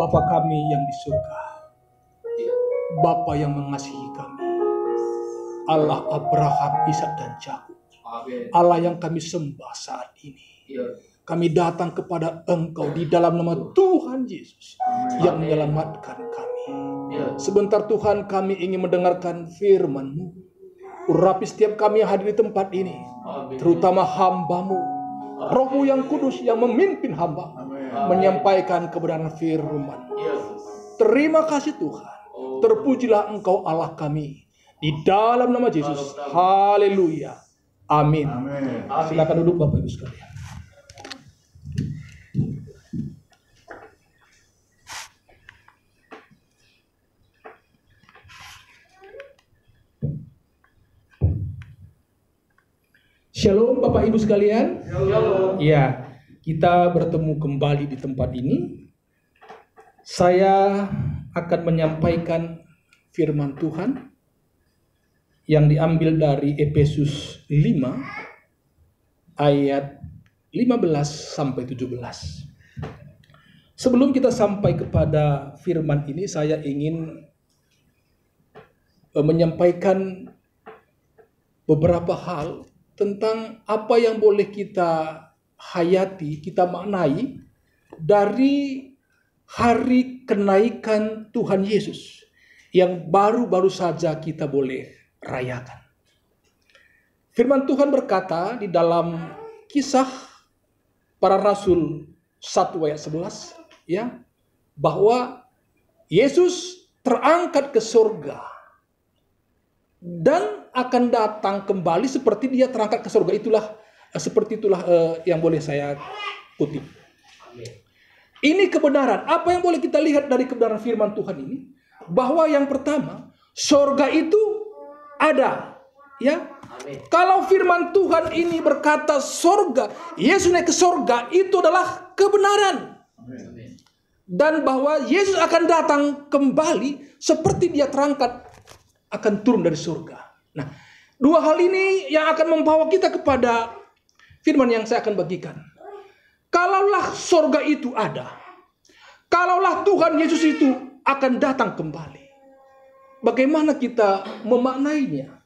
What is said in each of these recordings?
Bapa kami yang di surga, Bapa yang mengasihi kami, Allah Abraham, Ishak dan Yakub, Allah yang kami sembah saat ini. Kami datang kepada Engkau di dalam nama Tuhan Yesus yang menyelamatkan kami. Sebentar Tuhan, kami ingin mendengarkan firman-Mu. Urapi setiap kami yang hadir di tempat ini, terutama hamba-Mu, Roh-Mu yang kudus yang memimpin hamba menyampaikan kebenaran firman. Terima kasih Tuhan. Terpujilah Engkau Allah kami. Di dalam nama Yesus. Haleluya. Amin. Silakan duduk Bapak Ibu sekalian. Shalom Bapak Ibu sekalian. Shalom. Ya, kita bertemu kembali di tempat ini. Saya akan menyampaikan firman Tuhan yang diambil dari Efesus 5 ayat 15 sampai 17. Sebelum kita sampai kepada firman ini, saya ingin menyampaikan beberapa hal tentang apa yang boleh kita hayati, kita maknai dari hari kenaikan Tuhan Yesus yang baru-baru saja kita boleh rayakan. Firman Tuhan berkata di dalam Kisah Para Rasul 1 ayat 11, ya, bahwa Yesus terangkat ke surga dan akan datang kembali seperti dia terangkat ke surga. Seperti itulah yang boleh saya kutip. Ini kebenaran. Apa yang boleh kita lihat dari kebenaran firman Tuhan ini? Bahwa yang pertama, surga itu ada. Ya. Kalau firman Tuhan ini berkata surga, Yesus naik ke surga, itu adalah kebenaran. Dan bahwa Yesus akan datang kembali seperti dia terangkat akan turun dari surga. Nah, dua hal ini yang akan membawa kita kepada firman yang saya akan bagikan. Kalaulah surga itu ada, kalaulah Tuhan Yesus itu akan datang kembali, bagaimana kita memaknainya?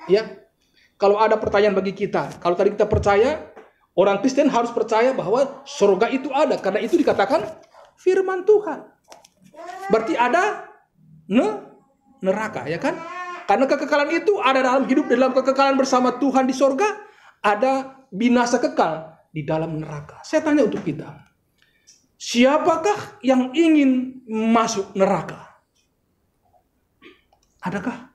Ya, kalau ada pertanyaan bagi kita, kalau tadi kita percaya, orang Kristen harus percaya bahwa surga itu ada, karena itu dikatakan firman Tuhan. Berarti ada neraka, ya kan? Karena kekekalan itu ada dalam hidup, dalam kekekalan bersama Tuhan di sorga, ada binasa kekal di dalam neraka. Saya tanya untuk kita, siapakah yang ingin masuk neraka? Adakah?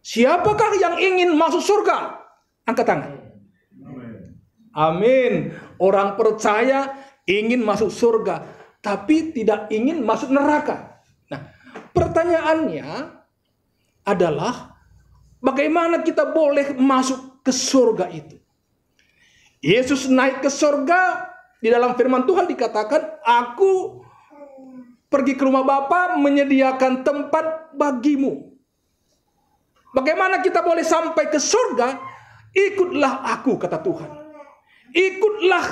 Siapakah yang ingin masuk surga? Angkat tangan. Amin. Orang percaya ingin masuk surga, tapi tidak ingin masuk neraka. Pertanyaannya adalah bagaimana kita boleh masuk ke surga itu? Yesus naik ke surga, di dalam firman Tuhan dikatakan, aku pergi ke rumah Bapa menyediakan tempat bagimu. Bagaimana kita boleh sampai ke surga? Ikutlah aku, kata Tuhan. Ikutlah,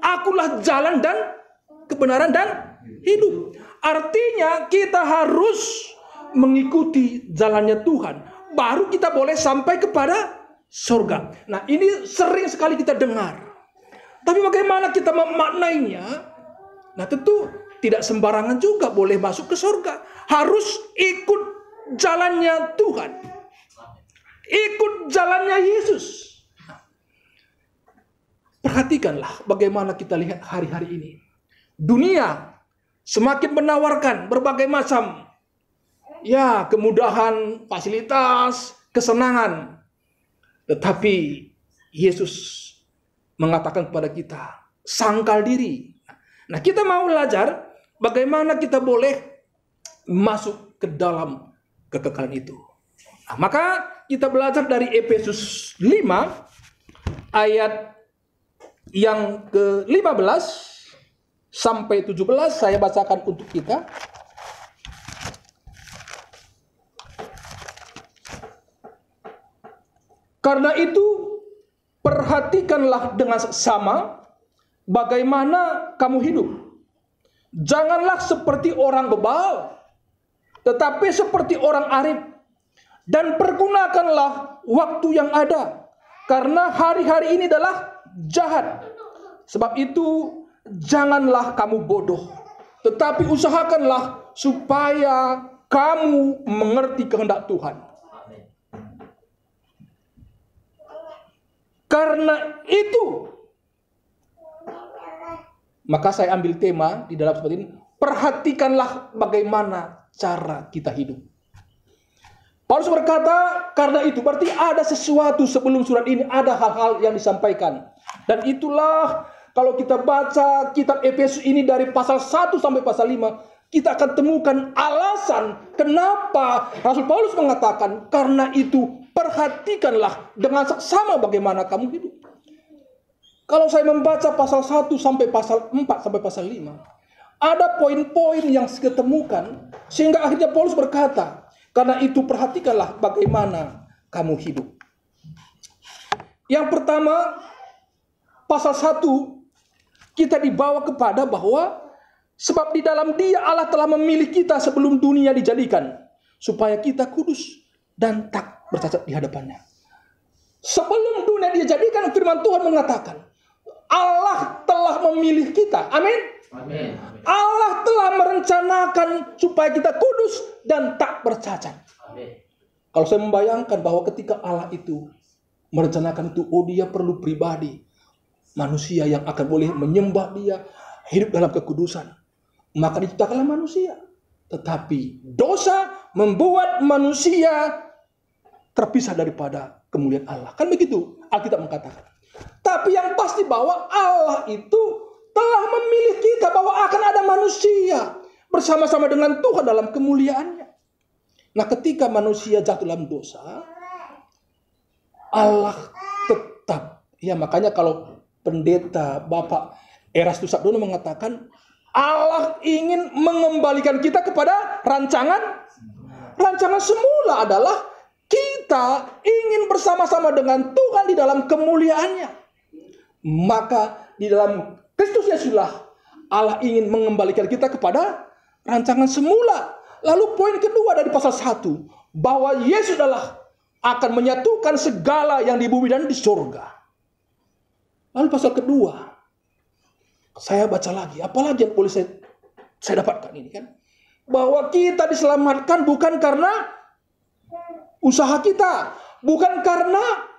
akulah jalan dan kebenaran dan hidup. Artinya kita harus mengikuti jalannya Tuhan, baru kita boleh sampai kepada surga. Nah, ini sering sekali kita dengar. Tapi bagaimana kita memaknainya? Nah, tentu tidak sembarangan juga boleh masuk ke surga. Harus ikut jalannya Tuhan. Ikut jalannya Yesus. Perhatikanlah bagaimana kita lihat hari-hari ini. Dunia semakin menawarkan berbagai macam kemudahan, fasilitas, kesenangan. Tetapi Yesus mengatakan kepada kita, sangkal diri. Nah, kita mau belajar bagaimana kita boleh masuk ke dalam kekekalan itu. Nah, maka kita belajar dari Efesus 5 ayat yang ke-15 sampai 17, saya bacakan untuk kita. Karena itu, perhatikanlah dengan seksama bagaimana kamu hidup Janganlah seperti orang bebal, tetapi seperti orang arif. Dan pergunakanlah waktu yang ada, karena hari-hari ini adalah jahat. Sebab itu janganlah kamu bodoh, tetapi usahakanlah supaya kamu mengerti kehendak Tuhan. Karena itu, maka saya ambil tema di dalam seperti ini, perhatikanlah bagaimana cara kita hidup. Paulus berkata, karena itu berarti ada sesuatu sebelum surat ini, ada hal-hal yang disampaikan. Dan itulah kalau kita baca kitab Efesus ini dari pasal 1 sampai pasal 5, kita akan temukan alasan kenapa Rasul Paulus mengatakan, karena itu perhatikanlah dengan seksama bagaimana kamu hidup. Kalau saya membaca pasal 1 sampai pasal 4 sampai pasal 5, ada poin-poin yang saya temukan, sehingga akhirnya Paulus berkata, karena itu perhatikanlah bagaimana kamu hidup. Yang pertama, pasal 1, kita dibawa kepada bahwa sebab di dalam Dia Allah telah memilih kita sebelum dunia dijadikan, supaya kita kudus dan tak bercacat di hadapannya. Sebelum dunia dijadikan, firman Tuhan mengatakan, Allah telah memilih kita. Amin. Amin. Allah telah merencanakan supaya kita kudus dan tak bercacat. Amin. Kalau saya membayangkan bahwa ketika Allah itu merencanakan itu, oh dia perlu pribadi, manusia yang akan boleh menyembah dia, hidup dalam kekudusan. Maka diciptakanlah manusia. Tetapi dosa membuat manusia terpisah daripada kemuliaan Allah. Kan begitu Alkitab mengatakan. Tapi yang pasti bahwa Allah itu telah memilih kita, bahwa akan ada manusia bersama-sama dengan Tuhan dalam kemuliaannya. Nah, ketika manusia jatuh dalam dosa, Allah tetap, ya makanya kalau pendeta Bapak Erastus Sabdono mengatakan, Allah ingin mengembalikan kita kepada rancangan semula adalah kita ingin bersama-sama dengan Tuhan di dalam kemuliaannya. Maka di dalam Kristus Yesuslah Allah ingin mengembalikan kita kepada rancangan semula. Lalu poin kedua dari pasal 1, bahwa Yesus adalah akan menyatukan segala yang di bumi dan di surga. Lalu pasal kedua, saya baca lagi, apalagi yang boleh saya dapatkan ini kan, bahwa kita diselamatkan bukan karena usaha kita, bukan karena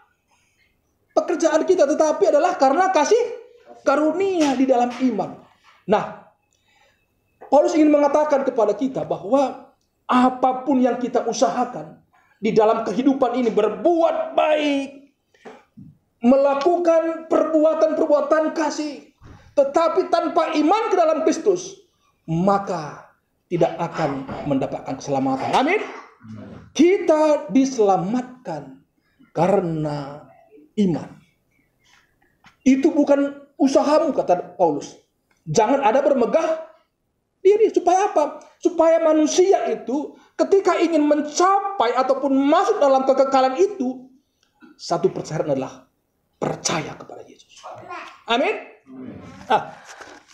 pekerjaan kita, tetapi adalah karena kasih karunia di dalam iman. Nah, Paulus ingin mengatakan kepada kita bahwa apapun yang kita usahakan di dalam kehidupan ini, berbuat baik, melakukan perbuatan-perbuatan kasih, tetapi tanpa iman ke dalam Kristus, maka tidak akan mendapatkan keselamatan. Amin. Kita diselamatkan karena iman. Itu bukan usahamu, kata Paulus. Jangan ada bermegah diri. Supaya apa? Supaya manusia itu ketika ingin mencapai ataupun masuk dalam kekekalan itu, satu persyarat adalah percaya kepada Yesus. Amin. Nah,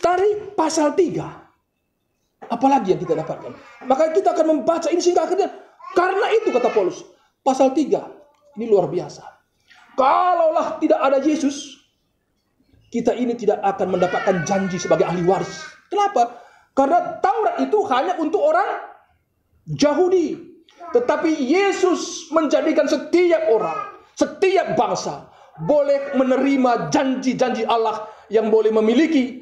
dari pasal 3, apalagi yang kita dapatkan? Maka kita akan membaca ini sehingga akhirnya, karena itu kata Paulus, pasal 3 ini luar biasa. Kalaulah tidak ada Yesus, kita ini tidak akan mendapatkan janji sebagai ahli waris. Kenapa? Karena Taurat itu hanya untuk orang Yahudi. Tetapi Yesus menjadikan setiap orang, setiap bangsa boleh menerima janji-janji Allah yang boleh memiliki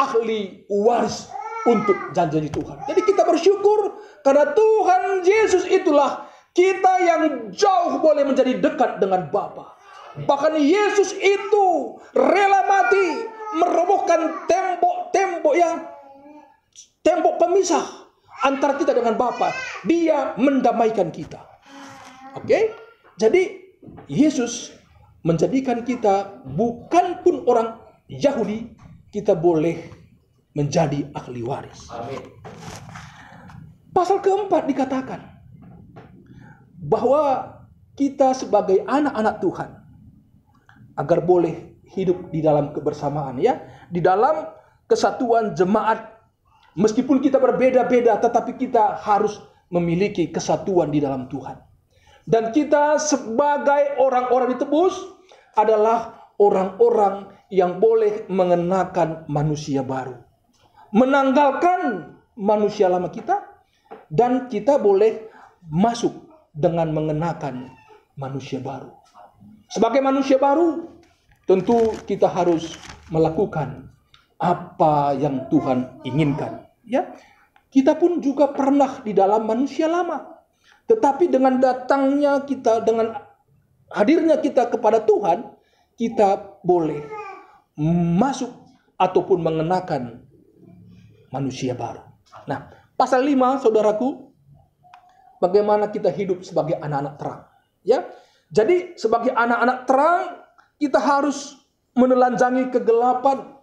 ahli waris untuk janji Tuhan. Jadi kita bersyukur karena Tuhan Yesus itulah kita yang jauh boleh menjadi dekat dengan Bapa. Bahkan Yesus itu rela mati, merobohkan tembok pemisah antara kita dengan Bapa. Dia mendamaikan kita. Oke? Jadi Yesus menjadikan kita bukan pun orang Yahudi, kita boleh menjadi ahli waris. Amin. Pasal keempat dikatakan bahwa kita sebagai anak-anak Tuhan agar boleh hidup di dalam kebersamaan, ya, di dalam kesatuan jemaat Meskipun kita berbeda-beda, tetapi kita harus memiliki kesatuan di dalam Tuhan. Dan kita sebagai orang-orang ditebus adalah orang-orang yang boleh mengenakan manusia baru. Menanggalkan manusia lama kita, dan kita boleh masuk dengan mengenakan manusia baru. Sebagai manusia baru, tentu kita harus melakukan apa yang Tuhan inginkan. Ya, kita pun juga pernah di dalam manusia lama. Tetapi dengan datangnya kita, dengan hadirnya kita kepada Tuhan, kita boleh masuk ataupun mengenakan manusia baru. Nah, pasal 5, saudaraku, bagaimana kita hidup sebagai anak-anak terang. Ya, jadi sebagai anak-anak terang, kita harus menelanjangi kegelapan.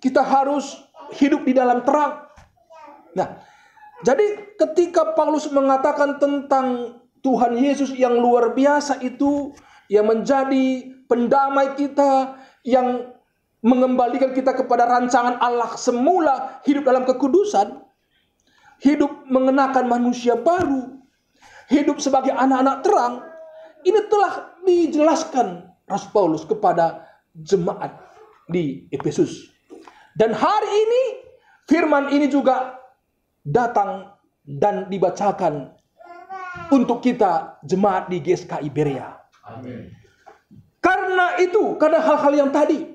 Kita harus hidup di dalam terang. Nah, jadi ketika Paulus mengatakan tentang Tuhan Yesus yang luar biasa itu, yang menjadi pendamai kita, yang mengembalikan kita kepada rancangan Allah semula, hidup dalam kekudusan, hidup mengenakan manusia baru, hidup sebagai anak-anak terang, ini telah dijelaskan Rasul Paulus kepada jemaat di Efesus. Dan hari ini firman ini juga datang dan dibacakan untuk kita jemaat di GSKI Berea. Amin. Karena itu, karena hal-hal yang tadi,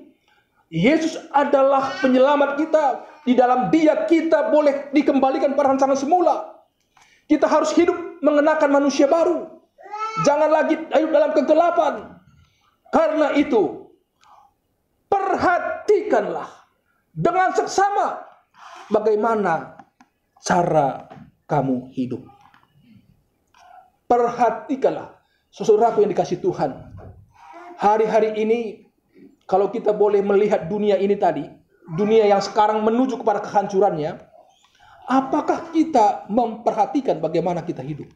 Yesus adalah penyelamat kita. Di dalam Dia kita boleh dikembalikan pada rancangan semula. Kita harus hidup mengenakan manusia baru. Jangan lagi hidup dalam kegelapan. Karena itu, perhatikanlah dengan seksama bagaimana cara kamu hidup. Perhatikanlah, saudaraku yang dikasihi Tuhan. Hari-hari ini, kalau kita boleh melihat dunia ini tadi, dunia yang sekarang menuju kepada kehancurannya, apakah kita memperhatikan bagaimana kita hidup?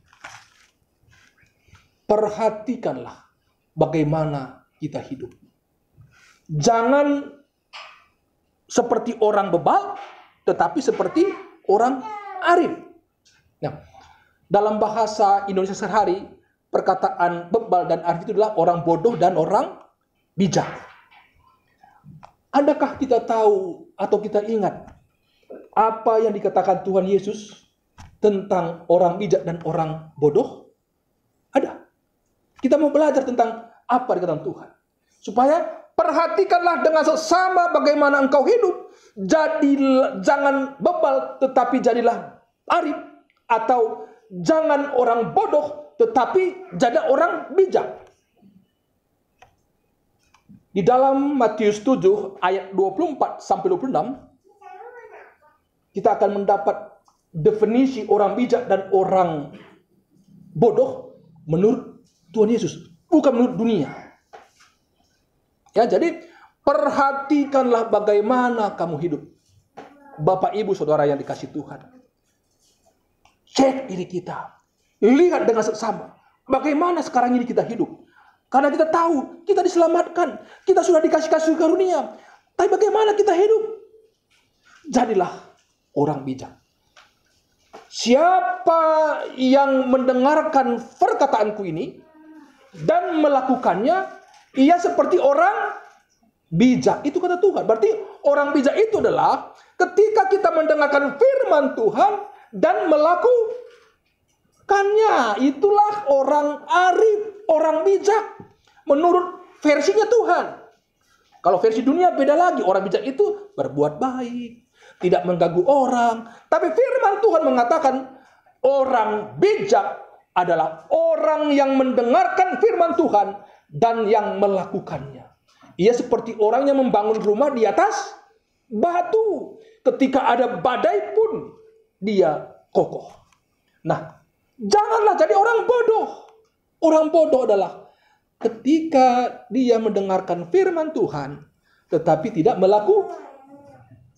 Perhatikanlah bagaimana kita hidup. Jangan seperti orang bebal, tetapi seperti orang arif. Nah, dalam bahasa Indonesia sehari-hari, perkataan bebal dan arif itu adalah orang bodoh dan orang bijak. Adakah kita tahu atau kita ingat apa yang dikatakan Tuhan Yesus tentang orang bijak dan orang bodoh? Ada. Kita mau belajar tentang apa dikatakan Tuhan. Supaya perhatikanlah dengan seksama bagaimana engkau hidup. Jangan bebal tetapi jadilah arif, atau jangan orang bodoh tetapi jadi orang bijak. Di dalam Matius 7 ayat 24 sampai 26, kita akan mendapat definisi orang bijak dan orang bodoh menurut Tuhan Yesus, bukan menurut dunia. Ya, jadi perhatikanlah bagaimana kamu hidup. Bapak, Ibu, Saudara yang dikasihi Tuhan. Cek diri kita. Lihat dengan seksama bagaimana sekarang ini kita hidup. Karena kita tahu kita diselamatkan, kita sudah dikasih kasih karunia. Tapi bagaimana kita hidup? Jadilah orang bijak. Siapa yang mendengarkan perkataanku ini dan melakukannya, ia seperti orang bijak. Itu kata Tuhan. Berarti orang bijak itu adalah ketika kita mendengarkan firman Tuhan dan melakukannya. Itulah orang arif, orang bijak. Menurut versinya Tuhan. Kalau versi dunia beda lagi. Orang bijak itu berbuat baik, tidak mengganggu orang. Tapi firman Tuhan mengatakan orang bijak adalah orang yang mendengarkan firman Tuhan dan yang melakukannya. Ia seperti orang yang membangun rumah di atas batu. Ketika ada badai pun dia kokoh. Nah, janganlah jadi orang bodoh. Orang bodoh adalah ketika dia mendengarkan firman Tuhan tetapi tidak melakukan.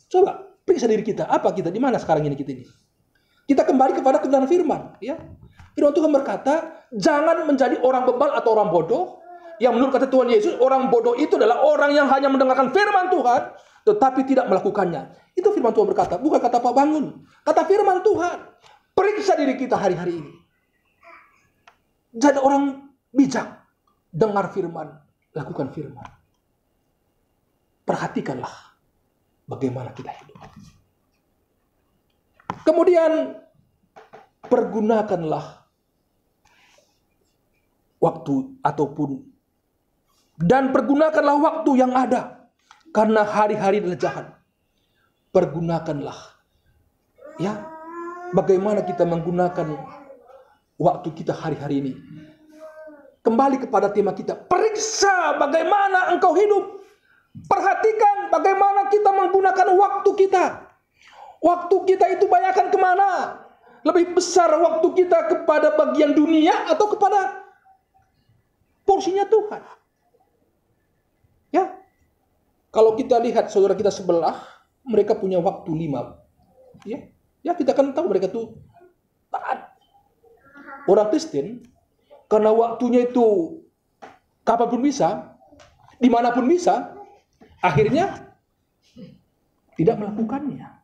Coba periksa diri kita. Apa kita? Di mana sekarang ini kita ini? Kita kembali kepada kebenaran firman. Ya. Firman Tuhan berkata, jangan menjadi orang bebal atau orang bodoh. Yang menurut kata Tuhan Yesus, orang bodoh itu adalah orang yang hanya mendengarkan firman Tuhan tetapi tidak melakukannya. Itu firman Tuhan berkata, bukan kata Pak Bangun. Kata firman Tuhan. Periksa diri kita hari-hari ini. Jadi orang bijak. Dengar firman, lakukan firman. Perhatikanlah bagaimana kita hidup. Kemudian pergunakanlah waktu dan pergunakanlah waktu yang ada, karena hari-hari adalah jahat. Pergunakanlah, ya, bagaimana kita menggunakan waktu kita hari-hari ini. Kembali kepada tema kita, periksa bagaimana engkau hidup. Perhatikan bagaimana kita menggunakan waktu kita. Waktu kita itu bayarkan kemana? Lebih besar waktu kita kepada bagian dunia atau kepada porsinya Tuhan? Ya, kalau kita lihat saudara kita sebelah, mereka punya waktu 5. Ya, kita kan tahu mereka tuh taat. Orang Kristen, karena waktunya itu kapanpun bisa, dimanapun bisa, akhirnya tidak melakukannya.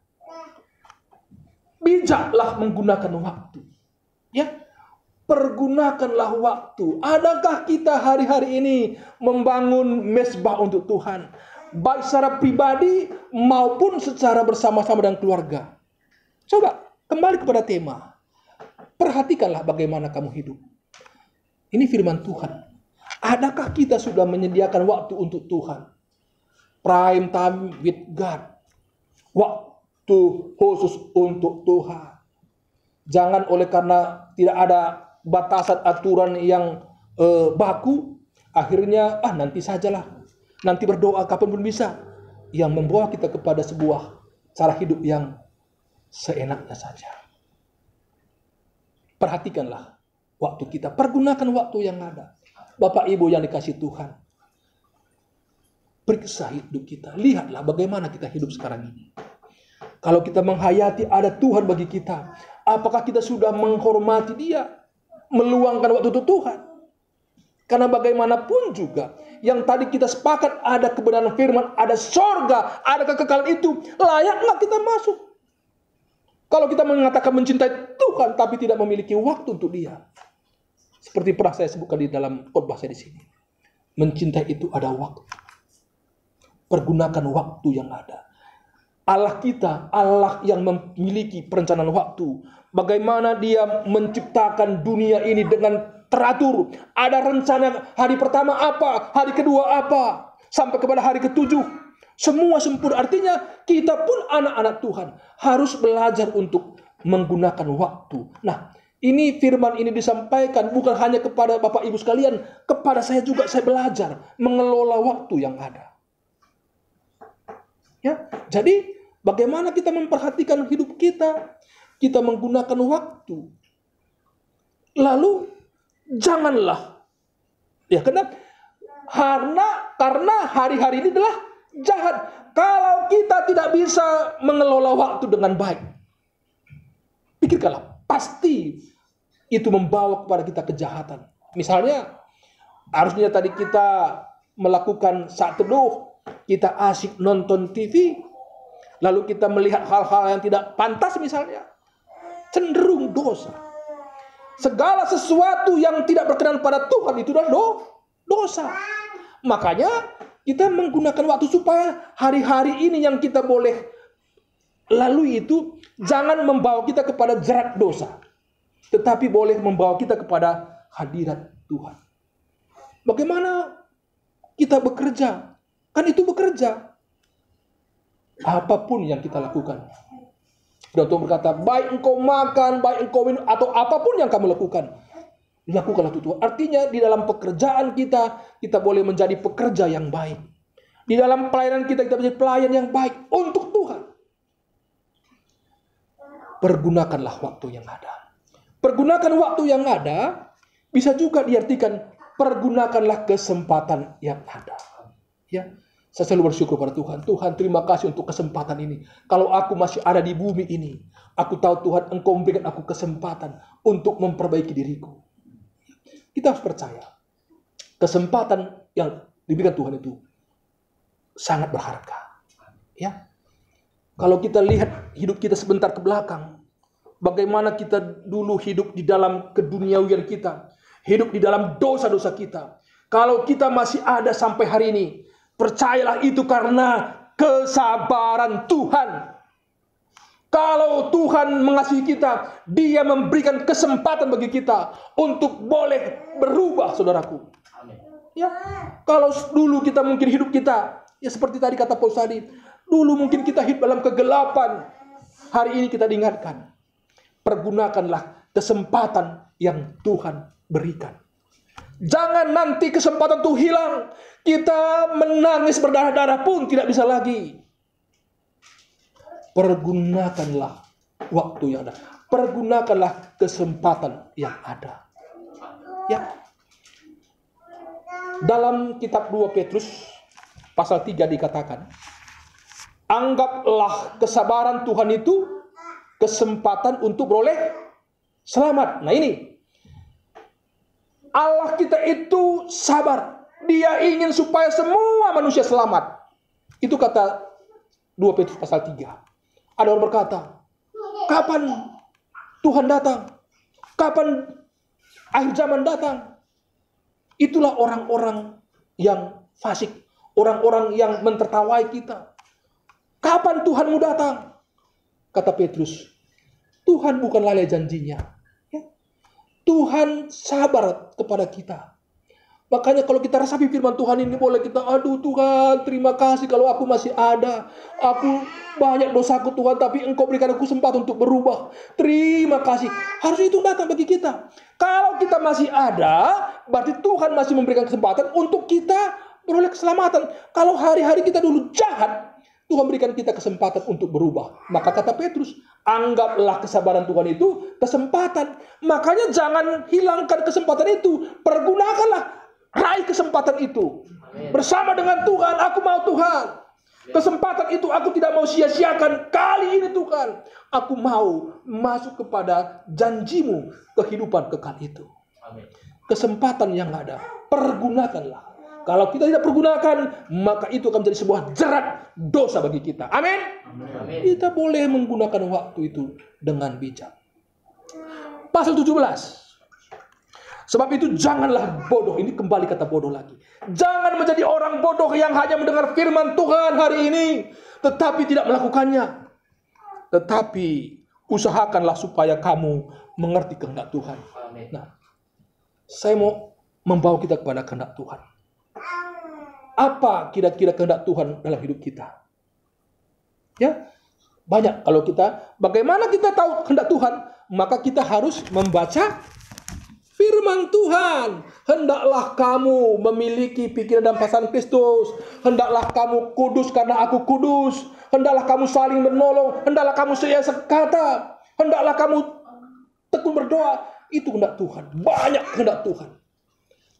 Bijaklah menggunakan waktu. Ya, pergunakanlah waktu. Adakah kita hari-hari ini membangun mezbah untuk Tuhan, baik secara pribadi maupun secara bersama-sama dengan keluarga? Coba kembali kepada tema. Perhatikanlah bagaimana kamu hidup. Ini firman Tuhan. Adakah kita sudah menyediakan waktu untuk Tuhan? Prime time with God. Waktu khusus untuk Tuhan. Jangan oleh karena tidak ada batasan aturan yang baku, akhirnya nanti sajalah. Nanti berdoa kapanpun bisa. Yang membawa kita kepada sebuah cara hidup yang seenaknya saja. Perhatikanlah waktu kita. Pergunakan waktu yang ada. Bapak Ibu yang dikasih Tuhan. Periksa hidup kita. Lihatlah bagaimana kita hidup sekarang ini. Kalau kita menghayati ada Tuhan bagi kita. Apakah kita sudah menghormati Dia? Meluangkan waktu untuk Tuhan? Karena bagaimanapun juga. Yang tadi kita sepakat ada kebenaran firman. Ada sorga. Ada kekekalan itu. Layak nggak kita masuk? Kalau kita mengatakan mencintai Tuhan. Tapi tidak memiliki waktu untuk Dia. Seperti pernah saya sebutkan di dalam khotbah saya di sini. Mencintai itu ada waktu. Pergunakan waktu yang ada. Allah kita, Allah yang memiliki perencanaan waktu. Bagaimana Dia menciptakan dunia ini dengan teratur. Ada rencana hari pertama apa, hari kedua apa, sampai kepada hari ke-7. Semua sempurna. Artinya kita pun anak-anak Tuhan harus belajar untuk menggunakan waktu. Nah, ini firman ini disampaikan bukan hanya kepada Bapak Ibu sekalian, kepada saya juga. Saya belajar mengelola waktu yang ada. Ya, jadi bagaimana kita memperhatikan hidup kita? Kita menggunakan waktu. Lalu janganlah, ya karena hari-hari ini adalah jahat. Kalau kita tidak bisa mengelola waktu dengan baik, pikirkanlah, pasti itu membawa kepada kita kejahatan. Misalnya, harusnya tadi kita melakukan saat teduh, kita asik nonton TV, lalu kita melihat hal-hal yang tidak pantas misalnya, cenderung dosa. Segala sesuatu yang tidak berkenan pada Tuhan itu adalah dosa. Makanya kita menggunakan waktu supaya hari-hari ini yang kita boleh lalui itu jangan membawa kita kepada jerat dosa, tetapi boleh membawa kita kepada hadirat Tuhan. Bagaimana kita bekerja? Kan itu bekerja. Apapun yang kita lakukan. Dan Tuhan berkata, baik engkau makan, baik engkau minum, atau apapun yang kamu lakukan. Lakukanlah itu Tuhan. Artinya di dalam pekerjaan kita boleh menjadi pekerja yang baik. Di dalam pelayanan kita menjadi pelayan yang baik untuk Tuhan. Pergunakanlah waktu yang ada. Pergunakan waktu yang ada, bisa juga diartikan pergunakanlah kesempatan yang ada. Ya, saya selalu bersyukur pada Tuhan. Tuhan, terima kasih untuk kesempatan ini. Kalau aku masih ada di bumi ini, aku tahu Tuhan, Engkau memberikan aku kesempatan untuk memperbaiki diriku. Kita harus percaya. Kesempatan yang diberikan Tuhan itu sangat berharga. Ya. Kalau kita lihat hidup kita sebentar ke belakang, bagaimana kita dulu hidup di dalam keduniawian kita, hidup di dalam dosa-dosa kita. Kalau kita masih ada sampai hari ini, percayalah itu karena kesabaran Tuhan. Kalau Tuhan mengasihi kita, Dia memberikan kesempatan bagi kita untuk boleh berubah, saudaraku. Ya, kalau dulu kita mungkin hidup kita, ya seperti tadi kata Paulus tadi, dulu mungkin kita hidup dalam kegelapan. Hari ini kita diingatkan, pergunakanlah kesempatan yang Tuhan berikan. Jangan nanti kesempatan itu hilang, kita menangis berdarah-darah pun tidak bisa lagi. Pergunakanlah waktu yang ada. Pergunakanlah kesempatan yang ada. Ya. Dalam kitab 2 Petrus pasal 3 dikatakan, anggaplah kesabaran Tuhan itu kesempatan untuk beroleh selamat. Nah ini, Allah kita itu sabar. Dia ingin supaya semua manusia selamat. Itu kata 2 Petrus pasal 3. Ada orang berkata, kapan Tuhan datang? Kapan akhir zaman datang? Itulah orang-orang yang fasik, orang-orang yang mentertawai kita. Kapan Tuhanmu datang? Kata Petrus, Tuhan bukan lalai janjinya. Ya. Tuhan sabar kepada kita. Makanya kalau kita resapi firman Tuhan ini, boleh kita, aduh Tuhan, terima kasih kalau aku masih ada. Aku banyak dosaku Tuhan, tapi Engkau berikan aku kesempatan untuk berubah. Terima kasih. Harus itu datang bagi kita. Kalau kita masih ada, berarti Tuhan masih memberikan kesempatan untuk kita beroleh keselamatan. Kalau hari-hari kita dulu jahat, Tuhan berikan kita kesempatan untuk berubah. Maka kata Petrus, anggaplah kesabaran Tuhan itu kesempatan. Makanya jangan hilangkan kesempatan itu. Pergunakanlah. Raih kesempatan itu. Bersama dengan Tuhan, aku mau Tuhan. Kesempatan itu aku tidak mau sia-siakan. Kali ini Tuhan, aku mau masuk kepada janjimu kehidupan kekal itu. Kesempatan yang ada, pergunakanlah. Kalau kita tidak pergunakan, maka itu akan menjadi sebuah jerat dosa bagi kita. Amin. Kita boleh menggunakan waktu itu dengan bijak. Pasal 17. Sebab itu janganlah bodoh. Ini kembali kata bodoh lagi. Jangan menjadi orang bodoh yang hanya mendengar firman Tuhan hari ini, tetapi tidak melakukannya. Tetapi usahakanlah supaya kamu mengerti kehendak Tuhan. Nah, saya mau membawa kita kepada kehendak Tuhan. Apa kira-kira kehendak Tuhan dalam hidup kita? Ya, banyak. Kalau kita, bagaimana kita tahu kehendak Tuhan? Maka kita harus membaca firman Tuhan. Hendaklah kamu memiliki pikiran dan perasaan Kristus. Hendaklah kamu kudus karena aku kudus. Hendaklah kamu saling menolong. Hendaklah kamu setia sekata. Hendaklah kamu tekun berdoa. Itu kehendak Tuhan. Banyak kehendak Tuhan.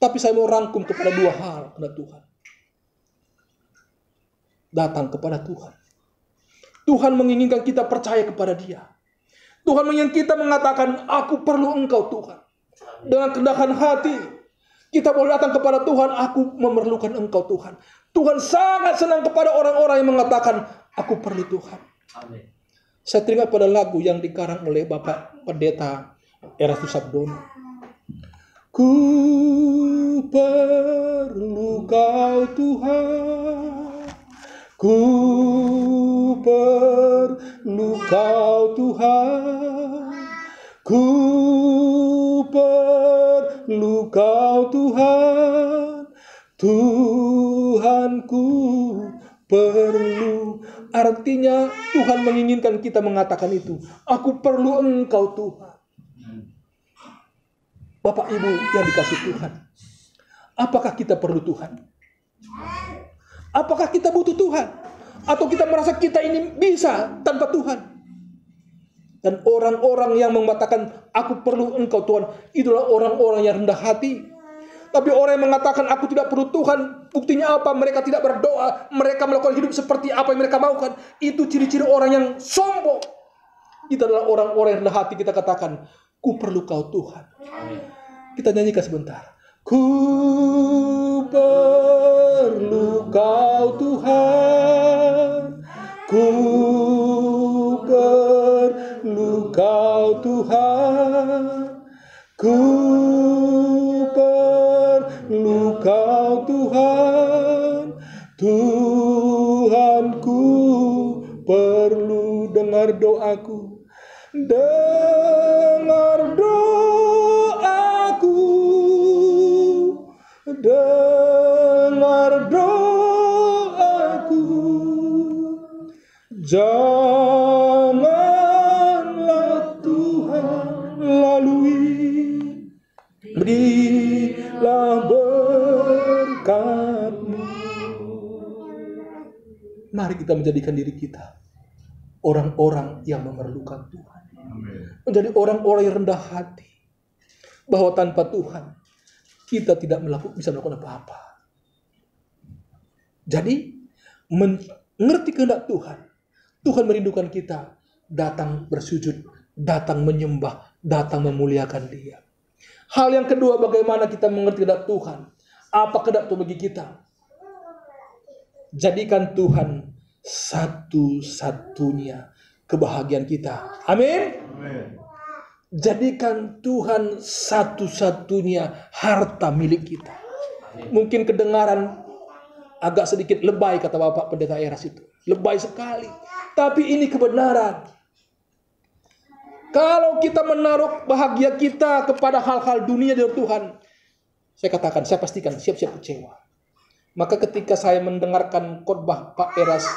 Tapi saya mau rangkum kepada dua hal kehendak Tuhan. Datang kepada Tuhan. Tuhan menginginkan kita percaya kepada Dia. Tuhan menginginkan kita mengatakan, aku perlu Engkau Tuhan. Dengan kerendahan hati kita boleh datang kepada Tuhan. Aku memerlukan Engkau Tuhan. Tuhan sangat senang kepada orang-orang yang mengatakan, aku perlu Tuhan. Amin. Saya teringat pada lagu yang dikarang oleh Bapak Pendeta Erastus Sabdono. Ku perlu Kau Tuhan, ku perlu Kau Tuhan, ku perlu Kau Tuhan, Tuhanku perlu. Artinya Tuhan menginginkan kita mengatakan itu. Aku perlu Engkau Tuhan. Bapak Ibu yang dikasih Tuhan, apakah kita perlu Tuhan? Apakah kita butuh Tuhan? Atau kita merasa kita ini bisa tanpa Tuhan? Dan orang-orang yang mengatakan aku perlu Engkau Tuhan, itulah orang-orang yang rendah hati. Tapi orang yang mengatakan aku tidak perlu Tuhan, buktinya apa? Mereka tidak berdoa, mereka melakukan hidup seperti apa yang mereka maukan. Itu ciri-ciri orang yang sombong. Itu adalah orang-orang yang rendah hati. Kita katakan, ku perlu Kau Tuhan. Kita nyanyikan sebentar. Ku perlu Kau Tuhan, Ku perlu Kau Tuhan, ku perlu Kau Tuhan, Tuhanku perlu dengar doaku, dengar doaku, dengar doaku. Janganlah Tuhan lalui, berilah berkat-Mu. Mari kita menjadikan diri kita orang-orang yang memerlukan Tuhan. Menjadi orang-orang yang rendah hati, bahwa tanpa Tuhan kita tidak bisa melakukan apa-apa. Jadi mengerti kehendak Tuhan. Tuhan merindukan kita datang bersujud, datang menyembah, datang memuliakan Dia. Hal yang kedua, bagaimana kita mengerti kehendak Tuhan? Apa kehendak Tuhan bagi kita? Jadikan Tuhan satu-satunya kebahagiaan kita. Amin. Jadikan Tuhan satu-satunya harta milik kita. Mungkin kedengaran agak sedikit lebay, kata Bapak Pendeta Eras itu. Lebay sekali. Tapi ini kebenaran. Kalau kita menaruh bahagia kita kepada hal-hal dunia dari Tuhan, saya katakan, saya pastikan siap-siap kecewa. Maka ketika saya mendengarkan khotbah Pak Eras,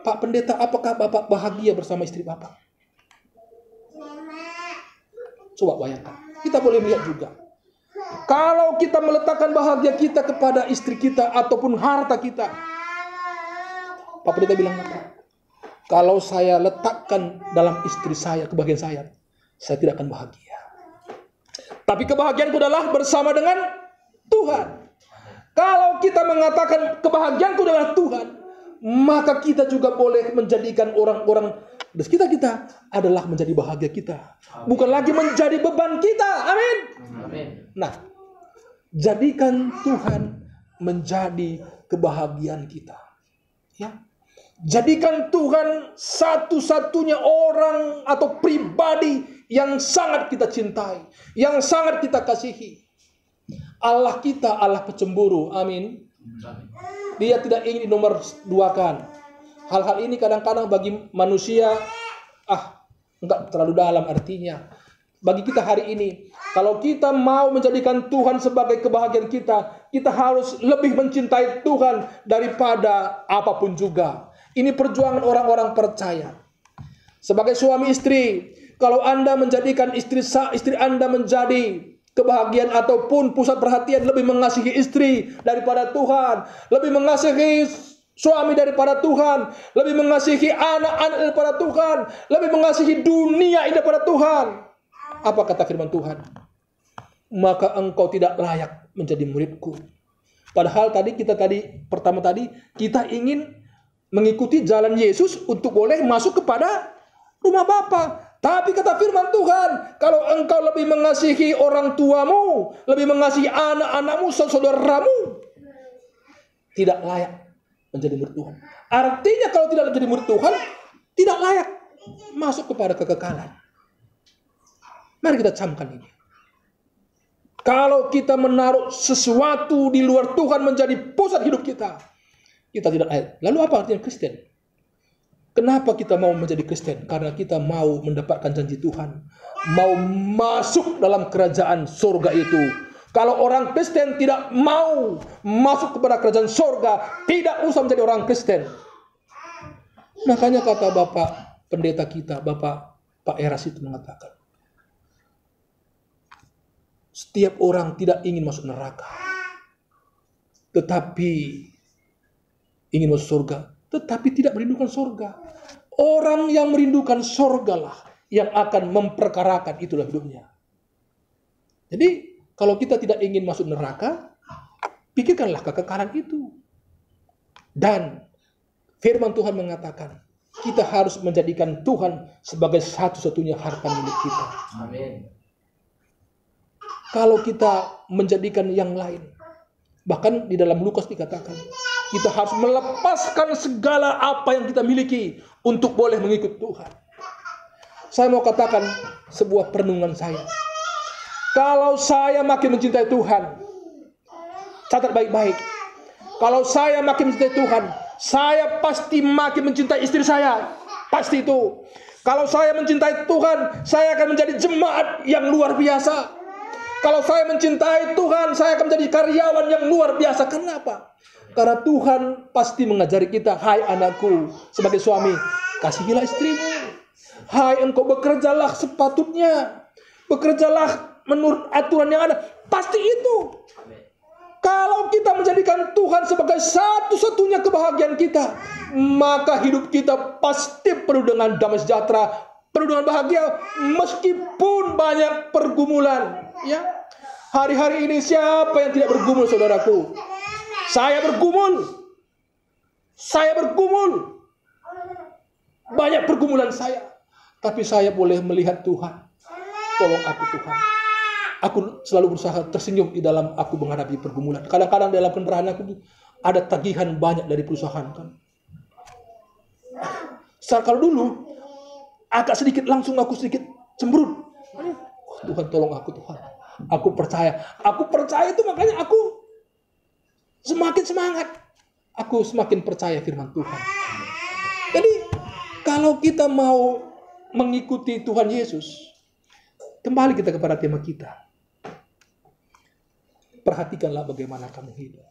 Pak Pendeta, apakah Bapak bahagia bersama istri Bapak? Coba bayangkan. Kita boleh lihat juga. Kalau kita meletakkan bahagia kita kepada istri kita ataupun harta kita, Pak Pendeta bilang apa? Kalau saya letakkan dalam istri saya, kebahagiaan saya tidak akan bahagia. Tapi kebahagiaanku adalah bersama dengan Tuhan. Kalau kita mengatakan kebahagiaanku adalah Tuhan, maka kita juga boleh menjadikan orang-orang di sekitar kita adalah menjadi bahagia kita. Bukan lagi menjadi beban kita. Amin. Nah, jadikan Tuhan menjadi kebahagiaan kita. Ya. Jadikan Tuhan satu-satunya orang atau pribadi yang sangat kita cintai, yang sangat kita kasihi. Allah kita Allah pecemburu. Amin. Dia tidak ingin nomor duakan. Hal-hal ini kadang-kadang bagi manusia enggak terlalu dalam artinya. Bagi kita hari ini, kalau kita mau menjadikan Tuhan sebagai kebahagiaan kita, kita harus lebih mencintai Tuhan daripada apapun juga. Ini perjuangan orang-orang percaya. Sebagai suami istri, kalau Anda menjadikan istri Anda menjadi kebahagiaan ataupun pusat perhatian, lebih mengasihi istri daripada Tuhan, lebih mengasihi suami daripada Tuhan, lebih mengasihi anak-anak daripada Tuhan, lebih mengasihi dunia daripada Tuhan. Apa kata firman Tuhan? Maka engkau tidak layak menjadi muridku. Padahal pertama tadi kita ingin mengikuti jalan Yesus untuk boleh masuk kepada rumah Bapa. Tapi kata firman Tuhan, kalau engkau lebih mengasihi orang tuamu, lebih mengasihi anak-anakmu, saudaramu, tidak layak menjadi murid Tuhan. Artinya kalau tidak menjadi murid Tuhan, tidak layak masuk kepada kekekalan. Mari kita camkan ini. Kalau kita menaruh sesuatu di luar Tuhan menjadi pusat hidup kita, kita tidak layak. Lalu apa artinya Kristen? Kenapa kita mau menjadi Kristen? Karena kita mau mendapatkan janji Tuhan. Mau masuk dalam kerajaan surga itu. Kalau orang Kristen tidak mau masuk kepada kerajaan surga, tidak usah menjadi orang Kristen. Makanya kata Bapak Pendeta kita, Bapak Pak Eras itu mengatakan, setiap orang tidak ingin masuk neraka, tetapi ingin masuk surga, tetapi tidak merindukan surga. Orang yang merindukan surga lah yang akan memperkarakan itulah hidupnya. Jadi kalau kita tidak ingin masuk neraka, pikirkanlah kekekalan itu. Dan firman Tuhan mengatakan, kita harus menjadikan Tuhan sebagai satu-satunya harta milik kita. Amin. Kalau kita menjadikan yang lain, bahkan di dalam Lukas dikatakan, Kita harus melepaskan segala apa yang kita miliki untuk boleh mengikut Tuhan. Saya mau katakan sebuah perenungan saya. Kalau saya makin mencintai Tuhan, catat baik-baik. Kalau saya makin mencintai Tuhan, saya pasti makin mencintai istri saya. Pasti itu. Kalau saya mencintai Tuhan, saya akan menjadi jemaat yang luar biasa. Kalau saya mencintai Tuhan, saya akan menjadi karyawan yang luar biasa. Kenapa? Karena Tuhan pasti mengajari kita, hai anakku, sebagai suami, kasihilah istrimu. Hai engkau bekerjalah sepatutnya. Bekerjalah menurut aturan yang ada. Pasti itu. Kalau kita menjadikan Tuhan sebagai satu-satunya kebahagiaan kita, maka hidup kita pasti penuh dengan damai sejahtera, penuh dengan bahagia, meskipun banyak pergumulan. Ya, hari-hari ini siapa yang tidak bergumul, saudaraku? Saya bergumul. Banyak pergumulan saya. Tapi saya boleh melihat Tuhan. Tolong aku Tuhan. Aku selalu berusaha tersenyum di dalam aku menghadapi pergumulan. Kadang-kadang dalam pendarahan aku ada tagihan banyak dari perusahaan kan. Kalau dulu agak sedikit langsung aku sedikit cemberut. Oh, Tuhan tolong aku Tuhan. Aku percaya itu, makanya aku semakin semangat. Aku semakin percaya firman Tuhan. Jadi kalau kita mau mengikuti Tuhan Yesus, kembali kita kepada tema kita. Perhatikanlah bagaimana kamu hidup.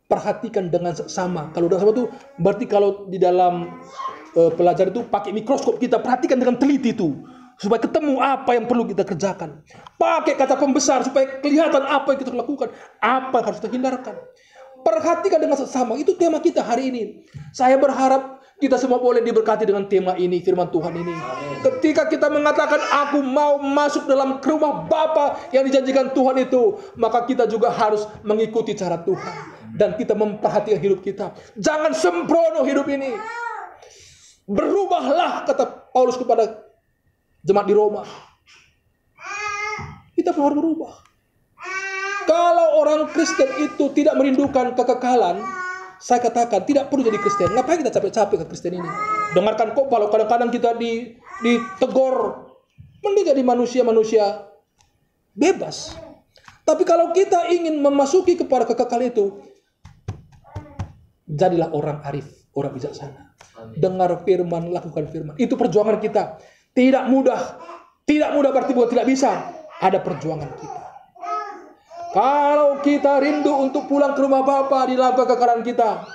Perhatikan dengan seksama. Kalau dengan seksama itu berarti kalau di dalam pelajaran itu pakai mikroskop, kita perhatikan dengan teliti itu, supaya ketemu apa yang perlu kita kerjakan. Pakai kata pembesar supaya kelihatan apa yang kita lakukan, apa yang harus kita hindarkan. Perhatikan dengan seksama. Itu tema kita hari ini. Saya berharap kita semua boleh diberkati dengan tema ini, firman Tuhan ini. Ketika kita mengatakan aku mau masuk dalam rumah Bapa yang dijanjikan Tuhan itu, maka kita juga harus mengikuti cara Tuhan. Dan kita memperhatikan hidup kita. Jangan sembrono hidup ini. Berubahlah, kata Paulus kepada jemaat di Roma. Kita harus berubah. Kalau orang Kristen itu tidak merindukan kekekalan, saya katakan tidak perlu jadi Kristen. Ngapain kita capek-capek ke Kristen ini? Dengarkan kok, kalau kadang-kadang kita ditegor, mending jadi manusia-manusia bebas. Tapi kalau kita ingin memasuki kepada kekekalan itu, jadilah orang arif, orang bijaksana. Dengar firman, lakukan firman. Itu perjuangan kita. Tidak mudah. Tidak mudah berarti bukan tidak bisa. Ada perjuangan kita. Kalau kita rindu untuk pulang ke rumah Bapa di dalam kekekalan kita,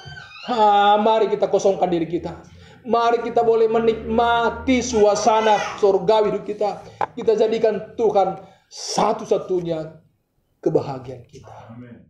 mari kita kosongkan diri kita. Mari kita boleh menikmati suasana surgawi hidup kita. Kita jadikan Tuhan satu-satunya kebahagiaan kita. Amin.